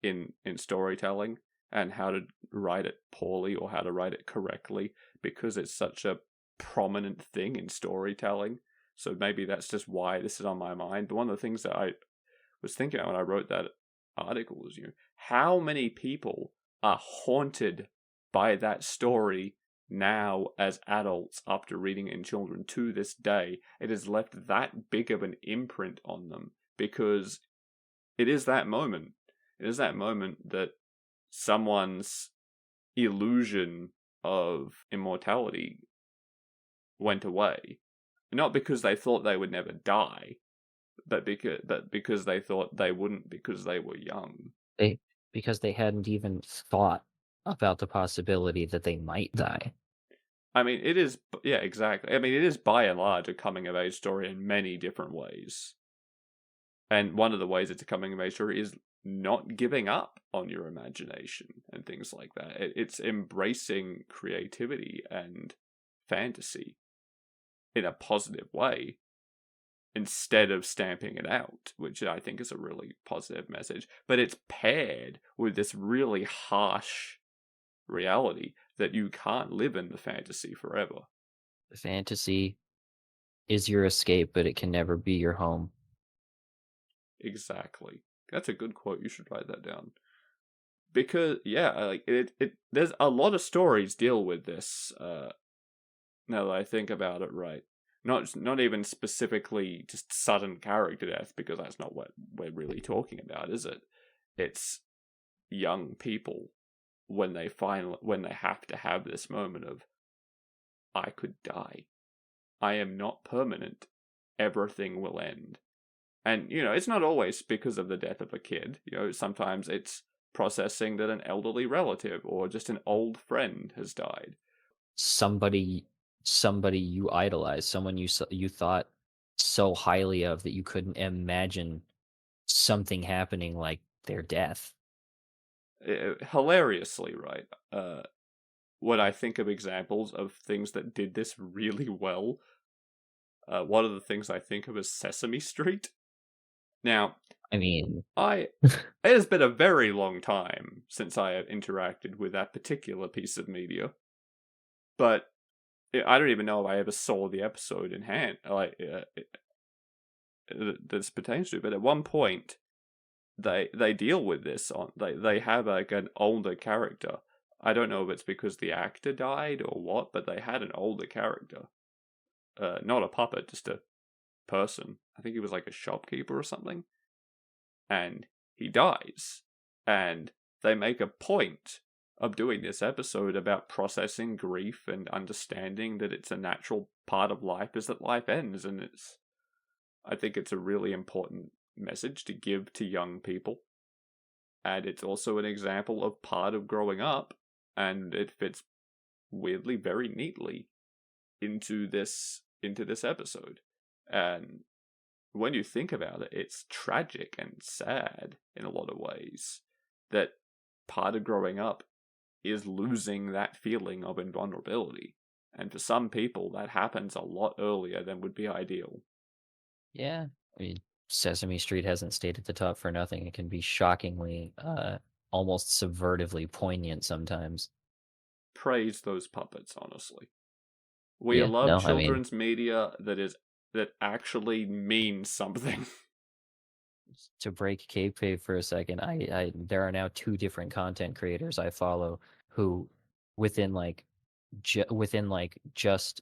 in storytelling and how to write it poorly or how to write it correctly because it's such a prominent thing in storytelling. So maybe that's just why this is on my mind. But one of the things that I was thinking about when I wrote that article was, how many people are haunted by that story now as adults after reading it in children to this day. It has left that big of an imprint on them because it is that moment. It is that moment that someone's illusion of immortality went away. Not because they thought they would never die, but because they thought they wouldn't because they were young. Because they hadn't even thought about the possibility that they might die. I mean, it is, yeah, exactly. I mean, it is by and large a coming of age story in many different ways. And one of the ways it's a coming of age story is not giving up on your imagination and things like that. It's embracing creativity and fantasy in a positive way instead of stamping it out, which I think is a really positive message. But it's paired with this really harsh reality that you can't live in the fantasy forever. The fantasy is your escape, but it can never be your home. Exactly. That's a good quote. You should write that down. Because it there's a lot of stories deal with this. Now that I think about it, right? Not even specifically just sudden character death, because that's not what we're really talking about, is it? It's young people when they have to have this moment of, I could die. I am not permanent. Everything will end. And, it's not always because of the death of a kid. Sometimes it's processing that an elderly relative or just an old friend has died. Somebody you idolize, someone you thought so highly of that you couldn't imagine something happening like their death. Hilariously, right? When I think of examples of things that did this really well, one of the things I think of is Sesame Street. Now, I mean, it has been a very long time since I have interacted with that particular piece of media, but I don't even know if I ever saw the episode in hand, this pertains to. But at one point, they deal with this on they have an older character. I don't know if it's because the actor died or what, but they had an older character, not a puppet, just a person. I think he was like a shopkeeper or something, and he dies, and they make a point of doing this episode about processing grief and understanding that it's a natural part of life, is that life ends, and I think it's a really important message to give to young people, and it's also an example of part of growing up, and it fits weirdly very neatly into this episode. And when you think about it, it's tragic and sad in a lot of ways that part of growing up is losing that feeling of invulnerability. And for some people, that happens a lot earlier than would be ideal. yeah. I mean, Sesame Street hasn't stayed at the top for nothing. It can be shockingly, almost subvertively poignant sometimes. Praise those puppets, honestly. We Yeah, love no, I mean, children's media that actually means something. to break kayfabe for a second, there are now two different content creators I follow who, within just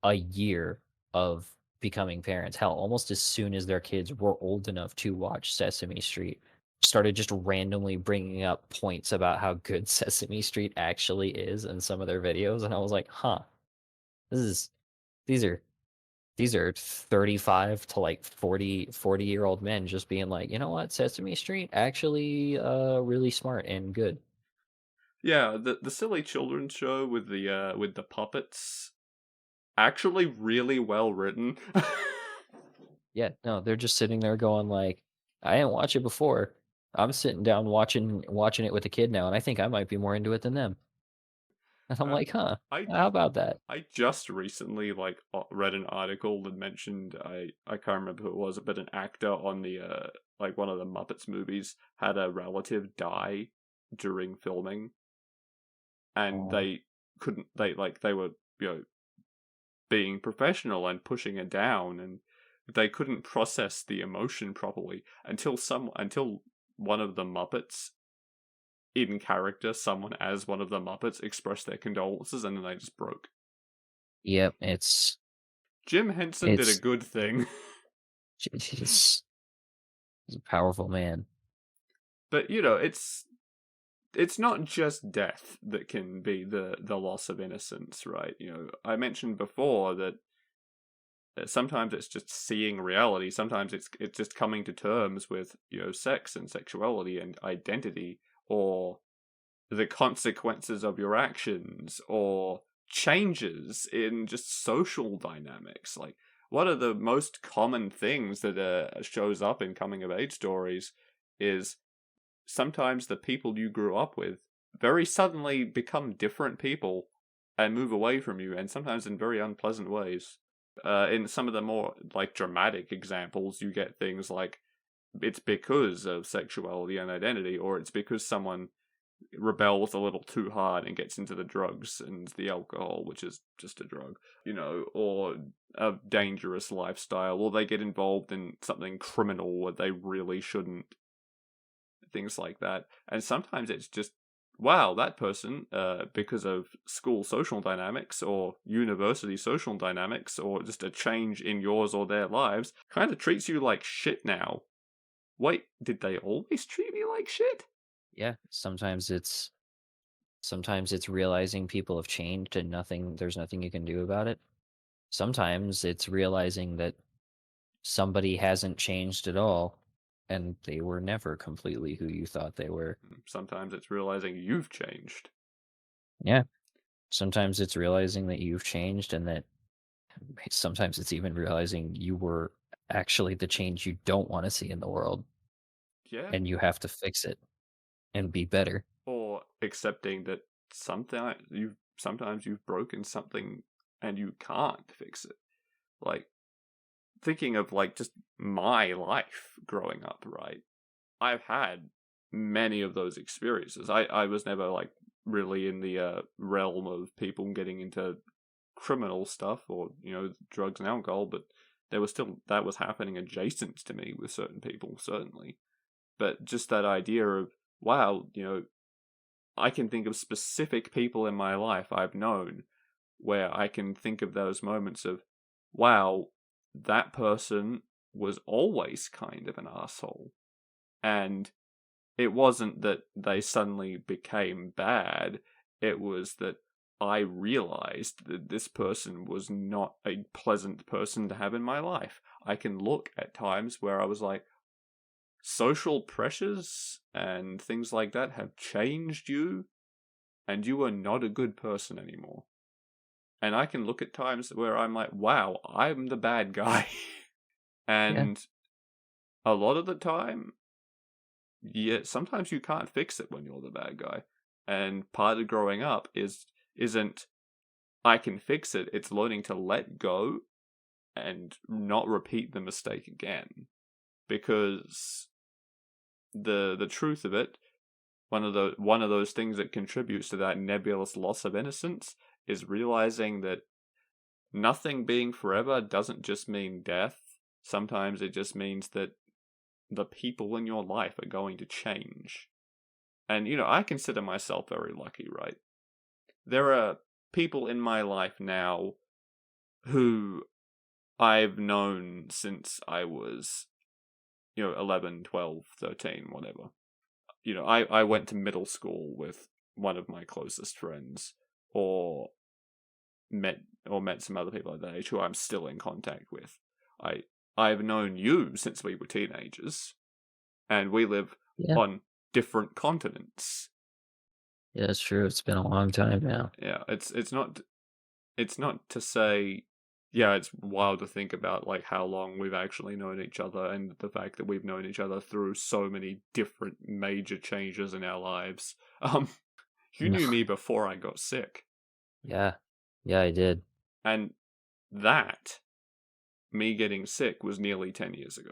a year of becoming parents, hell, almost as soon as their kids were old enough to watch Sesame Street, started just randomly bringing up points about how good Sesame Street actually is in some of their videos, and I was like, huh, this is these are These are 35 to like 40-year-old men just being like, you know what, Sesame Street actually really smart and good. Yeah, the silly children's show with the puppets actually really well written. Yeah, no, they're just sitting there going like, I didn't watch it before. I'm sitting down watching it with a kid now, and I think I might be more into it than them. And I'm uh, like, huh, I how about that? I just recently like read an article that mentioned I can't remember who it was, but an actor on the like one of the Muppets movies had a relative die during filming, and Oh. they were, you know, being professional and pushing it down, and they couldn't process the emotion properly until one of the Muppets in character, someone as one of the Muppets expressed their condolences, and then they just broke. Yep, it's Jim Henson did a it's good thing. he's, he's a powerful man. But it's not just death that can be the loss of innocence, right? I mentioned before that sometimes it's just seeing reality. Sometimes it's just coming to terms with sex and sexuality and identity, or the consequences of your actions, or changes in just social dynamics. Like, one of the most common things that shows up in coming of age stories is sometimes the people you grew up with very suddenly become different people and move away from you, and sometimes in very unpleasant ways. In some of the more like dramatic examples, you get things like it's because of sexuality and identity, or it's because someone rebels a little too hard and gets into the drugs and the alcohol, which is just a drug, or a dangerous lifestyle, or they get involved in something criminal where they really shouldn't, things like that. And sometimes it's just, wow, that person, because of school social dynamics or university social dynamics, or just a change in yours or their lives, kind of treats you like shit now. Wait, did they always treat me like shit? Yeah, sometimes it's realizing people have changed and there's nothing you can do about it. Sometimes it's realizing that somebody hasn't changed at all and they were never completely who you thought they were. Sometimes it's realizing you've changed. Yeah. Sometimes it's realizing that you've changed and that sometimes it's even realizing you were actually the change you don't want to see in the world Yeah. and you have to fix it and be better. Or accepting that sometimes you've broken something and you can't fix it. Like, thinking of like just my life growing up, right? I've had many of those experiences. I was never like really in the realm of people getting into criminal stuff or drugs and alcohol, but there was still that was happening adjacent to me with certain people, certainly. But just that idea of, wow, I can think of specific people in my life I've known where I can think of those moments of, wow, that person was always kind of an asshole. And it wasn't that they suddenly became bad, it was that I realized that this person was not a pleasant person to have in my life. I can look at times where I was like, social pressures and things like that have changed you, and you are not a good person anymore. And I can look at times where I'm like, wow, I'm the bad guy. Yeah. And a lot of the time, yeah, sometimes you can't fix it when you're the bad guy. And part of growing up isn't I can fix it, it's learning to let go and not repeat the mistake again. Because the truth of it, one of those things that contributes to that nebulous loss of innocence is realizing that nothing being forever doesn't just mean death. Sometimes it just means that the people in your life are going to change. And I consider myself very lucky, right? There are people in my life now who I've known since I was 11, 12, 13, whatever. I went to middle school with one of my closest friends, or met some other people at that age who I'm still in contact with. I've known you since we were teenagers, and we live Yeah, on different continents. yeah, that's true. It's been a long time now. Yeah, it's not to say, yeah, it's wild to think about like how long we've actually known each other, and the fact that we've known each other through so many different major changes in our lives. You knew me before I got sick, Yeah, yeah, I did. and that me getting sick was nearly 10 years ago.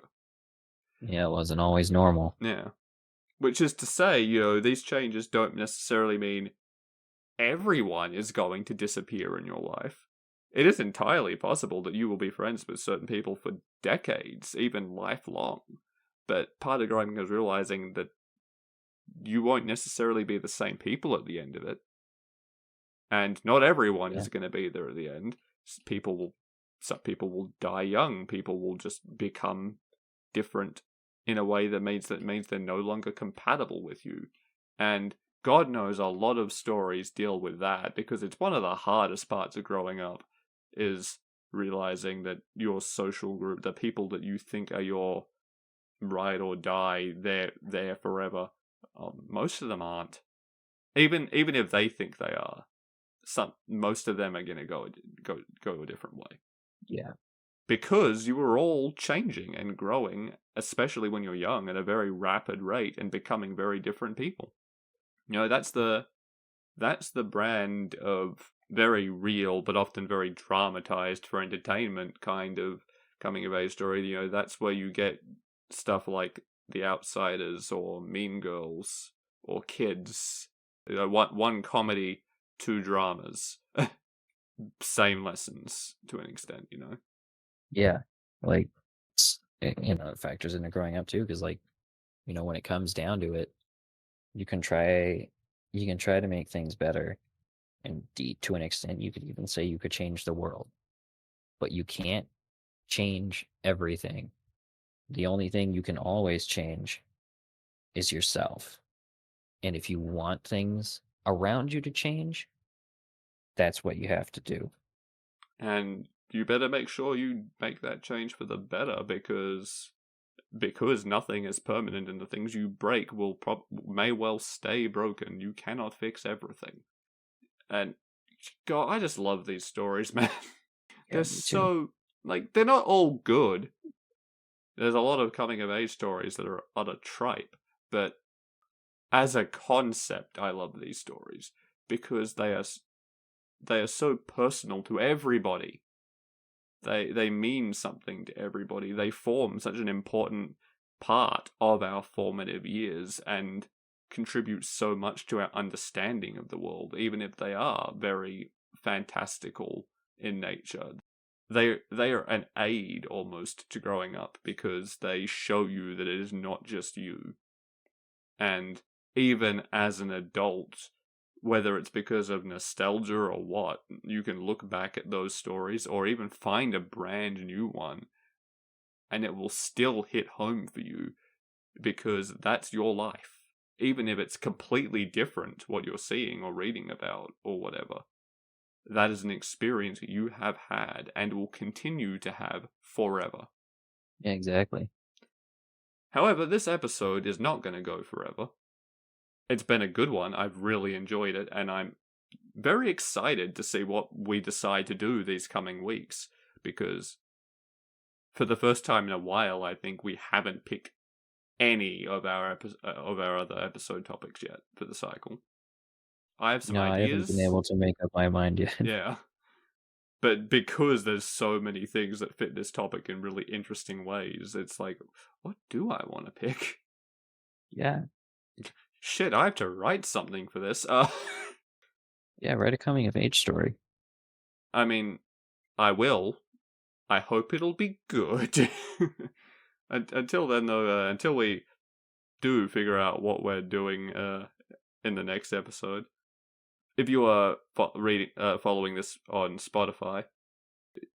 Yeah, it wasn't always normal. Yeah. Which is to say, these changes don't necessarily mean everyone is going to disappear in your life. It is entirely possible that you will be friends with certain people for decades, even lifelong. But part of growing is realizing that you won't necessarily be the same people at the end of it. And not everyone is going to be there at the end. Some people will die young. People will just become different in a way that means they're no longer compatible with you. And God knows a lot of stories deal with that, because it's one of the hardest parts of growing up, is realizing that your social group, the people that you think are your ride or die, they're there forever. Most of them aren't. Even if they think they are, most of them are going to go a different way. Yeah. Because you were all changing and growing, especially when you're young, at a very rapid rate and becoming very different people. That's the brand of very real but often very dramatized for entertainment kind of coming of age story. That's where you get stuff like The Outsiders or Mean Girls or Kids. One comedy, two dramas. Same lessons to an extent, Yeah, like it factors into growing up too, because when it comes down to it, you can try to make things better, and to an extent, you could even say you could change the world, but you can't change everything. The only thing you can always change is yourself, and if you want things around you to change, that's what you have to do. And you better make sure you make that change for the better, because nothing is permanent, and the things you break may well stay broken. You cannot fix everything. And God, I just love these stories, man. They're so they're not all good. There's a lot of coming of age stories that are utter tripe, but as a concept, I love these stories because they are so personal to everybody. They mean something to everybody. They form such an important part of our formative years and contribute so much to our understanding of the world, even if they are very fantastical in nature. They are an aid almost to growing up, because they show you that it is not just you. And even as an adult, whether it's because of nostalgia or what, you can look back at those stories or even find a brand new one, and it will still hit home for you, because that's your life. Even if it's completely different what you're seeing or reading about or whatever, that is an experience you have had and will continue to have forever. Yeah, exactly. However, this episode is not going to go forever. It's been a good one. I've really enjoyed it, and I'm very excited to see what we decide to do these coming weeks, because for the first time in a while, I think we haven't picked any of our other episode topics yet for the cycle. I have some ideas. I haven't been able to make up my mind yet. Yeah. But because there's so many things that fit this topic in really interesting ways, it's like, what do I want to pick? Yeah. Shit, I have to write something for this. Yeah, write a coming of age story. I mean, I will. I hope it'll be good. Until then, though, until we do figure out what we're doing in the next episode, if you are following this on Spotify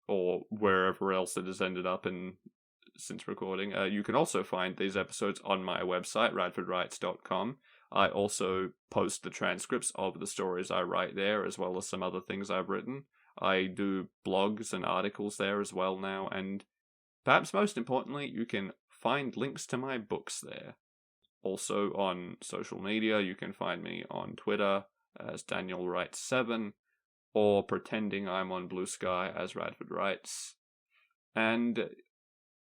or wherever else it has ended up in since recording, you can also find these episodes on my website, radfordwrites.com. I also post the transcripts of the stories I write there, as well as some other things I've written. I do blogs and articles there as well now, and perhaps most importantly, you can find links to my books there. Also on social media, you can find me on Twitter as Daniel Writes 7, or pretending I'm on Blue Sky as Radford Writes. And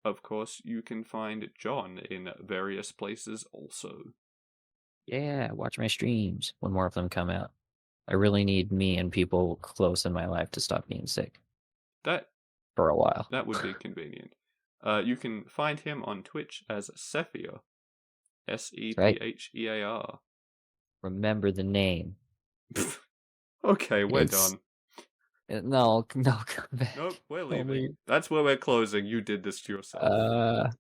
of course, you can find John in various places also. Yeah, watch my streams when more of them come out. I really need me and people close in my life to stop being sick That for a while. that would be convenient. You can find him on Twitch as Sephear. Sephear. Remember the name. Okay, we're It's- done. No, come back. Nope, we're Tell me. leaving. That's where we're closing. You did this to yourself.